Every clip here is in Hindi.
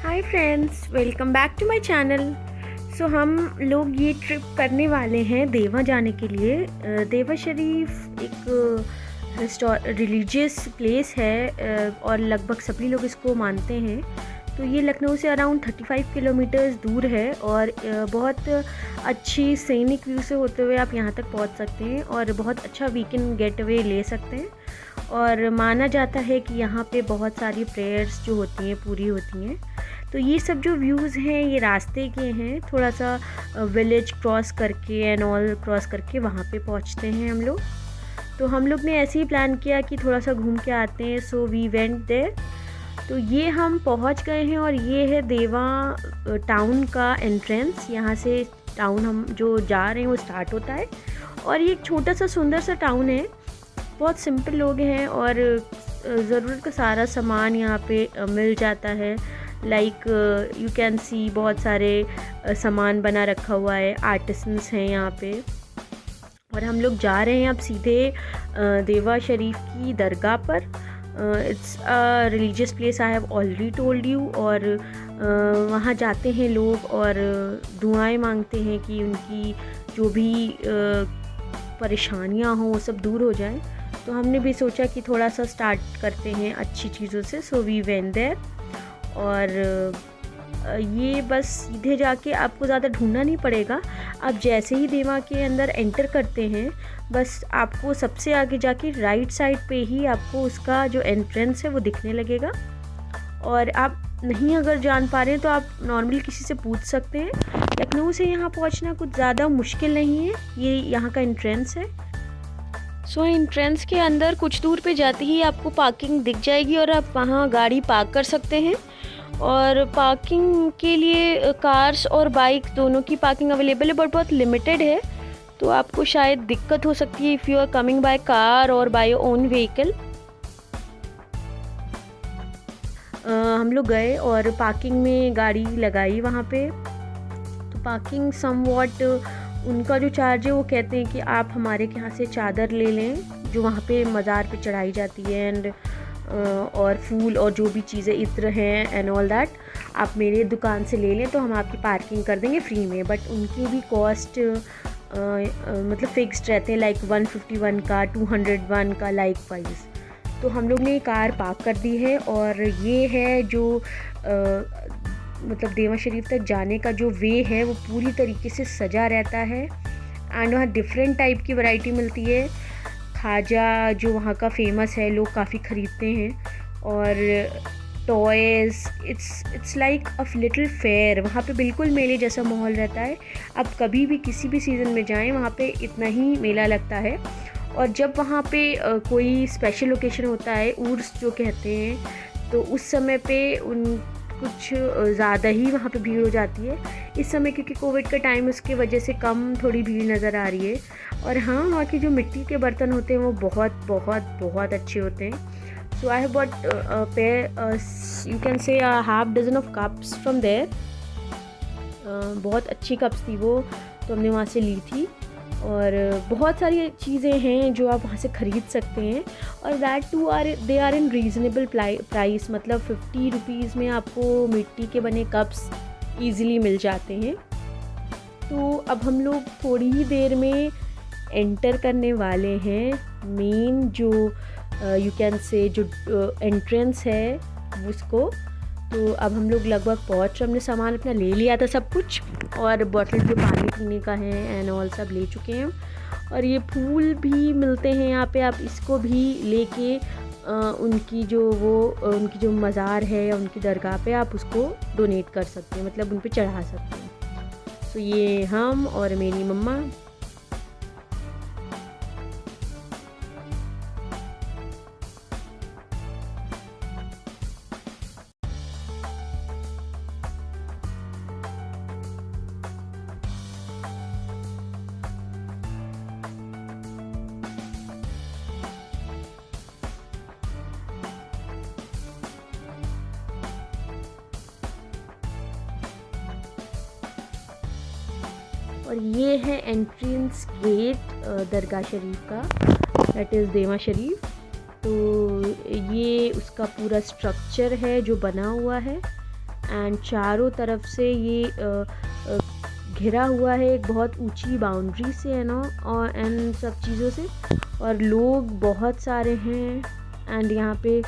Hi friends, welcome back to my channel. So हम लोग ये ट्रिप करने वाले हैं देवा जाने के लिए। देवा शरीफ एक रिलीजियस प्लेस है और लगभग सभी लोग इसको मानते हैं। तो ये लखनऊ से अराउंड 35 किलोमीटर्स दूर है और बहुत अच्छी सीनिक व्यू से होते हुए आप यहाँ तक पहुँच सकते हैं और बहुत अच्छा वीकेंड गेट अवे ले सकते हैं। और माना जाता है कि यहाँ पे बहुत सारी प्रेयर्स जो होती हैं पूरी होती हैं। तो ये सब जो व्यूज़ हैं ये रास्ते के हैं, थोड़ा सा विलेज क्रॉस करके एंड ऑल क्रॉस करके वहाँ पे पहुँचते हैं हम लोग। तो हम लोग ने ऐसे ही प्लान किया कि थोड़ा सा घूम के आते हैं, सो वी वेंट देयर। तो ये हम पहुँच गए हैं और ये है देवा टाउन का एंट्रेंस। यहाँ से टाउन हम जो जा रहे हैं वो स्टार्ट होता है और ये एक छोटा सा सुंदर सा टाउन है। बहुत सिंपल लोग हैं और ज़रूरत का सारा सामान यहाँ पे मिल जाता है। लाइक यू कैन सी बहुत सारे सामान बना रखा हुआ है, आर्टिसंस हैं यहाँ पे। और हम लोग जा रहे हैं अब सीधे देवा शरीफ की दरगाह पर। It's a religious place, I have already told you. और वहाँ जाते हैं लोग और दुआएं मांगते हैं कि उनकी जो भी परेशानियाँ हों वो सब दूर हो जाएं। तो हमने भी सोचा कि थोड़ा सा स्टार्ट करते हैं अच्छी चीज़ों से, सो वी वेंट देयर। और ये बस सीधे जाके आपको ज़्यादा ढूंढना नहीं पड़ेगा। आप जैसे ही देवा के अंदर एंटर करते हैं बस आपको सबसे आगे जाके राइट साइड पे ही आपको उसका जो एंट्रेंस है वो दिखने लगेगा। और आप नहीं अगर जान पा रहे हैं तो आप नॉर्मली किसी से पूछ सकते हैं। लखनऊ से यहाँ पहुँचना कुछ ज़्यादा मुश्किल नहीं है, ये यहाँ का एंट्रेंस है। सो एंट्रेंस के अंदर कुछ दूर पे जाते ही आपको पार्किंग दिख जाएगी और आप वहाँ गाड़ी पार्क कर सकते हैं। और पार्किंग के लिए कार्स और बाइक दोनों की पार्किंग अवेलेबल है बट बहुत लिमिटेड है। तो आपको शायद दिक्कत हो सकती है if you are coming by car और बाय योर ओन व्हीकल। हम लोग गए और पार्किंग में गाड़ी लगाई वहाँ पे। तो पार्किंग समवॉट उनका जो चार्ज है वो कहते हैं कि आप हमारे यहाँ से चादर ले लें जो वहाँ पे मज़ार पे चढ़ाई जाती है एंड और फूल और जो भी चीज़ें इत्र हैं एंड ऑल दैट आप मेरे दुकान से ले लें तो हम आपकी पार्किंग कर देंगे फ्री में। बट उनकी भी कॉस्ट मतलब फिक्स्ड रहते हैं, लाइक 151 का, 201 का, लाइक वाइज। तो हम लोग ने कार पार्क कर दी है और ये है जो मतलब देवा शरीफ तक जाने का जो वे है वो पूरी तरीके से सजा रहता है। एंड वहाँ डिफरेंट टाइप की वैरायटी मिलती है। खाजा जो वहाँ का फेमस है, लोग काफ़ी ख़रीदते हैं। और toys, it's like a little fair. वहाँ पे बिल्कुल मेले जैसा माहौल रहता है। आप कभी भी किसी भी सीज़न में जाएं वहाँ पे इतना ही मेला लगता है। और जब वहाँ पे कोई स्पेशल ओकेशन होता है, उर्स जो कहते हैं, तो उस समय पे कुछ ज़्यादा ही वहाँ पे भीड़ हो जाती है। इस समय क्योंकि कोविड का टाइम उसकी वजह से कम थोड़ी भीड़ नज़र आ रही है। और हाँ, वहाँ के जो मिट्टी के बर्तन होते हैं वो बहुत बहुत बहुत अच्छे होते हैं। So I have bought you can say half dozen of cups from there. बहुत अच्छी कप्स थी वो, तो हमने वहाँ से ली थी। और बहुत सारी चीज़ें हैं जो आप वहाँ से ख़रीद सकते हैं और that too they are in reasonable price. मतलब 50 रुपीज़ में आपको मिट्टी के बने कप्स ईज़िली मिल जाते हैं। तो अब हम लोग थोड़ी ही देर में एंटर करने वाले हैं मेन जो यू कैन से जो एंट्रेंस है उसको। तो अब हम लोग लगभग पहुँच, हमने सामान अपना ले लिया था सब कुछ और बॉटल जो पानी पीने का है एंड ऑल सब ले चुके हैं। और ये फूल भी मिलते हैं यहाँ पे, आप इसको भी लेके उनकी जो मज़ार है या उनकी दरगाह पे आप उसको डोनेट कर सकते हैं, मतलब उन पे चढ़ा सकते हैं। तो ये हम और मेरी मम्मा। और ये है एंट्रेंस गेट दरगाह शरीफ का, दैट इज़ देवा शरीफ। तो ये उसका पूरा स्ट्रक्चर है जो बना हुआ है। एंड चारों तरफ से ये घिरा हुआ है एक बहुत ऊंची बाउंड्री से, है ना, और एंड सब चीज़ों से, और लोग बहुत सारे हैं। एंड यहाँ पे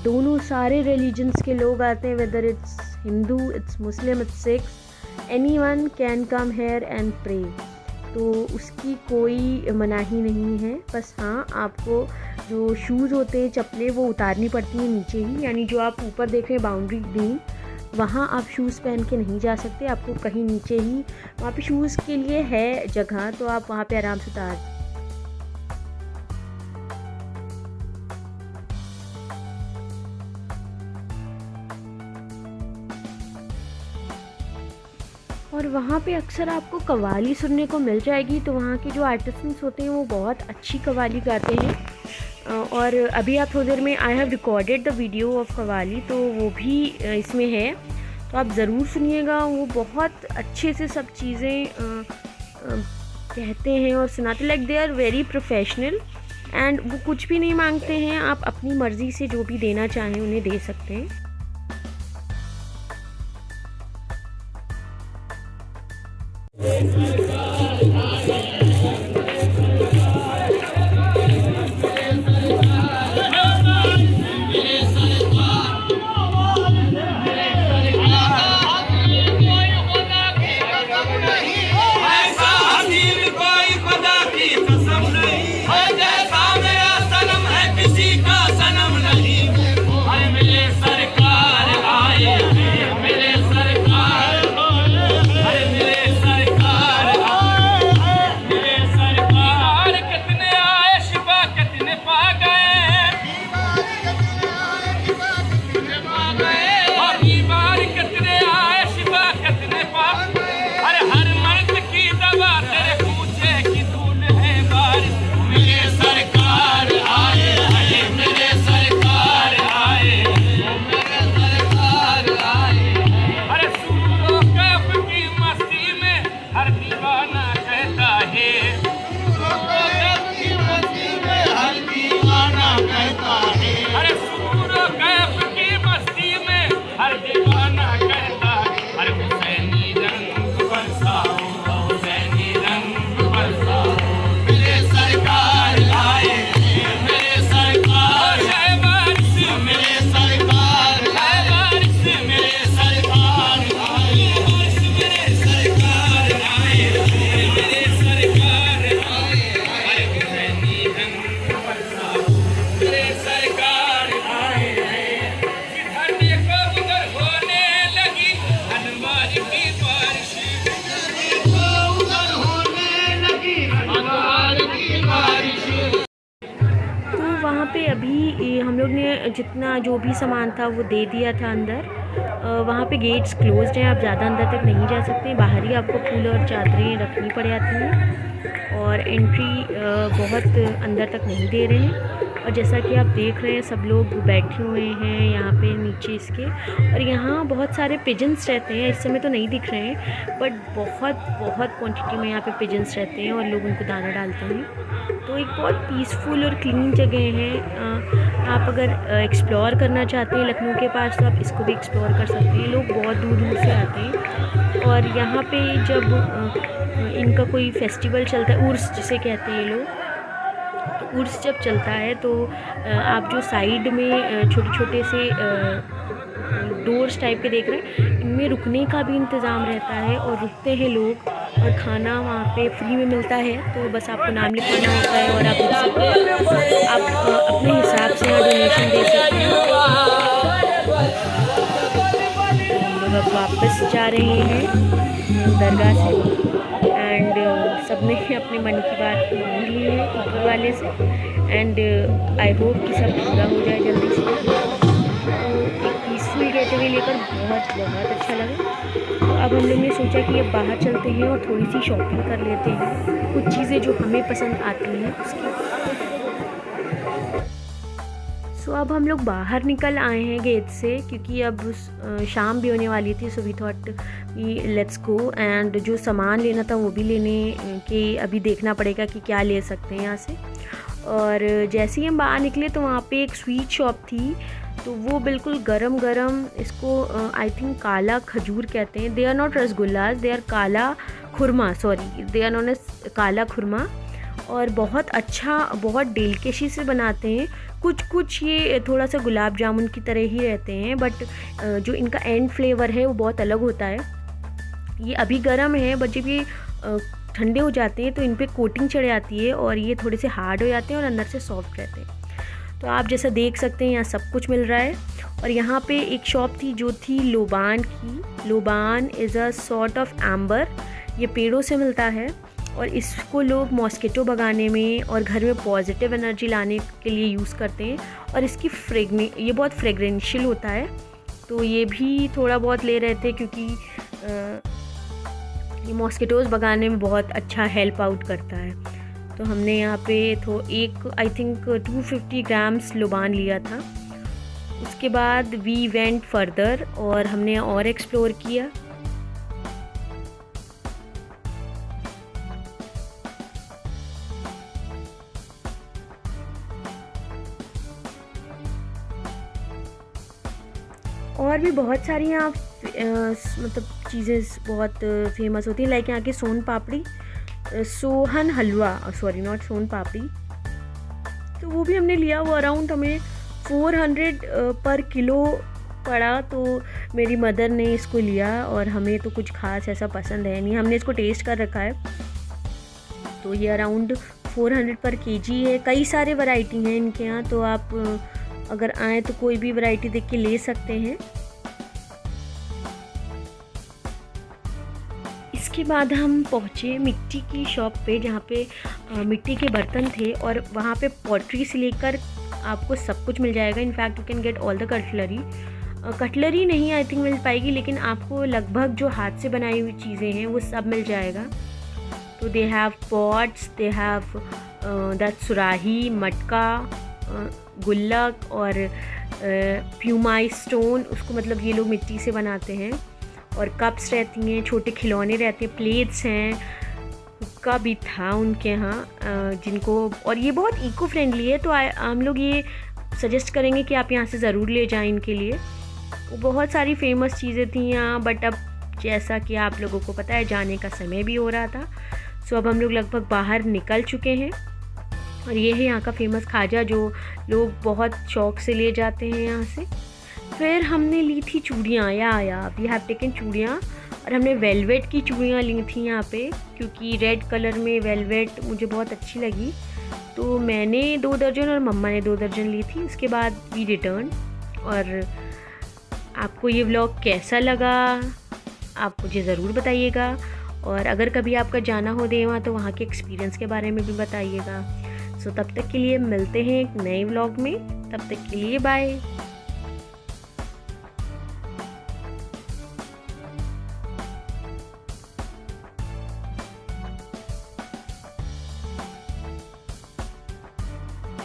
दोनों सारे रिलीजन्स के लोग आते हैं, whether it's Hindu, it's Muslim, it's Sikhs, anyone can come here and pray. तो उसकी कोई मनाही नहीं है। बस हाँ, आपको जो शूज़ होते हैं, चप्पलें, वो उतारनी पड़ती हैं नीचे ही, यानी जो आप ऊपर देख रहे हैं बाउंड्री ग्रीन, वहाँ आप शूज़ पहन के नहीं जा सकते। आपको कहीं नीचे ही वहाँ पे शूज़ के लिए है जगह, तो आप वहाँ पे आराम से उतार। और वहाँ पे अक्सर आपको कव्वाली सुनने को मिल जाएगी। तो वहाँ के जो आर्टिस्ट्स होते हैं वो बहुत अच्छी कव्वाली गाते हैं। और अभी आप थोड़ी देर में I have recorded the video of qawwali, तो वो भी इसमें है, तो आप ज़रूर सुनिएगा। वो बहुत अच्छे से सब चीज़ें कहते हैं और सुनाते, like they are very professional, and वो कुछ भी नहीं मांगते हैं। आप अपनी मर्ज़ी से जो भी देना चाहें उन्हें दे सकते हैं। पे अभी हम लोग ने जितना जो भी सामान था वो दे दिया था अंदर। वहाँ पे गेट्स क्लोज्ड हैं, आप ज़्यादा अंदर तक नहीं जा सकते। बाहर ही आपको फूल और चादरें रखनी पड़ जाती हैं और एंट्री बहुत अंदर तक नहीं दे रहे हैं। और जैसा कि आप देख रहे हैं सब लोग बैठे हुए हैं यहाँ पे नीचे इसके, और यहाँ बहुत सारे पिजन्स रहते हैं। इस समय तो नहीं दिख रहे हैं बट बहुत क्वांटिटी में यहाँ पे पिजन्स रहते हैं और लोग उनको दाना डालते हैं। तो एक बहुत पीसफुल और क्लीन जगह है। आप अगर एक्सप्लोर करना चाहते हैं लखनऊ के पास तो आप इसको भी एक्सप्लोर कर सकते हैं। लोग बहुत दूर दूर से आते हैं और यहाँ पे जब इनका कोई फेस्टिवल चलता है, उर्स जिसे कहते हैं ये लोग, तो उर्स जब चलता है तो आप जो साइड में छोटे छोटे से डोर्स टाइप के देख रहे हैं, इनमें रुकने का भी इंतज़ाम रहता है और रुकते हैं लोग और खाना वहाँ पे फ्री में मिलता है। तो बस आपको नाम लिखवाना होता है और आप रुक सकते हैं। आप अपने हिसाब से यहाँ डोनेशन दे सकते हैं। हम लोग अब वापस जा रहे हैं दरगाह से एंड सब ने अपने मन की बात मान ली है ऊपर वाले से एंड आई होप कि सब पूरा हो जाए जल्दी से। तो एक पीसफुल गेटवे लेकर बहुत अच्छा लगा। तो अब हम लोग ने सोचा कि अब बाहर चलते हैं और थोड़ी सी शॉपिंग कर लेते हैं, कुछ चीज़ें जो हमें पसंद आती हैं उसकी। सो अब हम लोग बाहर निकल आए हैं गेट से क्योंकि अब शाम भी होने वाली थी। So we thought let's go and जो सामान लेना था वो भी लेने के अभी देखना पड़ेगा कि क्या ले सकते हैं यहाँ से। और जैसे ही हम बाहर निकले तो वहाँ पे एक स्वीट शॉप थी तो वो बिल्कुल गरम गरम, इसको आई थिंक काला खजूर कहते हैं। They are not rasgullas, they are kala khurma, sorry they are known as kala khurma. और बहुत अच्छा, बहुत डेलिकेसी से बनाते हैं। कुछ ये थोड़ा सा गुलाब जामुन की तरह ही रहते हैं, बट जो इनका एंड फ्लेवर है वो बहुत अलग होता है। ये अभी गर्म है, बट जब ये ठंडे हो जाते हैं तो इन पे कोटिंग चढ़ जाती है और ये थोड़े से हार्ड हो जाते हैं और अंदर से सॉफ्ट रहते हैं। तो आप जैसा देख सकते हैं यहाँ सब कुछ मिल रहा है। और यहाँ पे एक शॉप थी जो थी लोबान की। लोबान is a sort of amber, ये पेड़ों से मिलता है और इसको लोग मॉस्किटो भगाने में और घर में पॉजिटिव एनर्जी लाने के लिए यूज़ करते हैं। और इसकी ये बहुत फ्रेगरेंशियल होता है, तो ये भी थोड़ा बहुत ले रहे थे क्योंकि ये मॉस्किटोज़ भगाने में बहुत अच्छा हेल्प आउट करता है। तो हमने यहाँ पे एक आई थिंक 250 ग्राम्स लोबान लिया था। उसके बाद वी वेंट फर्दर और हमने और एक्सप्लोर किया। और भी बहुत सारी यहाँ मतलब चीज़ें बहुत फेमस होती हैं, लाइक यहाँ की सोन पापड़ी, सोहन हलवा, सॉरी नॉट सोन पापड़ी, तो वो भी हमने लिया। वो अराउंड हमें 400 पर किलो पड़ा। तो मेरी मदर ने इसको लिया और हमें तो कुछ खास ऐसा पसंद है नहीं, हमने इसको टेस्ट कर रखा है। तो ये अराउंड 400 पर केजी है। कई सारे वैरायटी हैं इनके यहाँ, तो आप अगर आए तो कोई भी वैरायटी देख के ले सकते हैं। इसके बाद हम पहुँचे मिट्टी की शॉप पे, जहाँ पे मिट्टी के बर्तन थे और वहाँ पे पॉटरी से लेकर आपको सब कुछ मिल जाएगा। In fact you can get all the cutlery नहीं आई थिंक मिल पाएगी, लेकिन आपको लगभग जो हाथ से बनाई हुई चीज़ें हैं वो सब मिल जाएगा। तो they have pots, they have that सुराही, मटका, गुल्लक और प्यूमाई स्टोन, उसको मतलब ये लोग मिट्टी से बनाते हैं। और कप्स रहती हैं, छोटे खिलौने रहते हैं, प्लेट्स हैं, हुक्का भी था उनके यहाँ जिनको, और ये बहुत इको फ्रेंडली है। तो हम लोग ये सजेस्ट करेंगे कि आप यहाँ से ज़रूर ले जाएं इनके लिए। बहुत सारी फेमस चीज़ें थी यहाँ, बट अब जैसा कि आप लोगों को पता है जाने का समय भी हो रहा था, सो अब हम लोग लगभग बाहर निकल चुके हैं। और ये है यहाँ का फेमस खाजा जो लोग बहुत शौक से ले जाते हैं यहाँ से। फिर हमने ली थी चूड़ियाँ, वी हैव टेकन चूड़ियाँ, और हमने वेलवेट की चूड़ियाँ ली थी यहाँ पे, क्योंकि रेड कलर में वेलवेट मुझे बहुत अच्छी लगी। तो मैंने 2 दर्जन और मम्मा ने 2 दर्जन ली थी। उसके बाद वी रिटर्न। और आपको ये व्लॉग कैसा लगा आप मुझे ज़रूर बताइएगा, और अगर कभी आपका जाना हो देवा तो वहाँ के एक्सपीरियंस के बारे में भी बताइएगा। सो तब तक के लिए मिलते हैं एक नए व्लॉग में, तब तक के लिए बाय।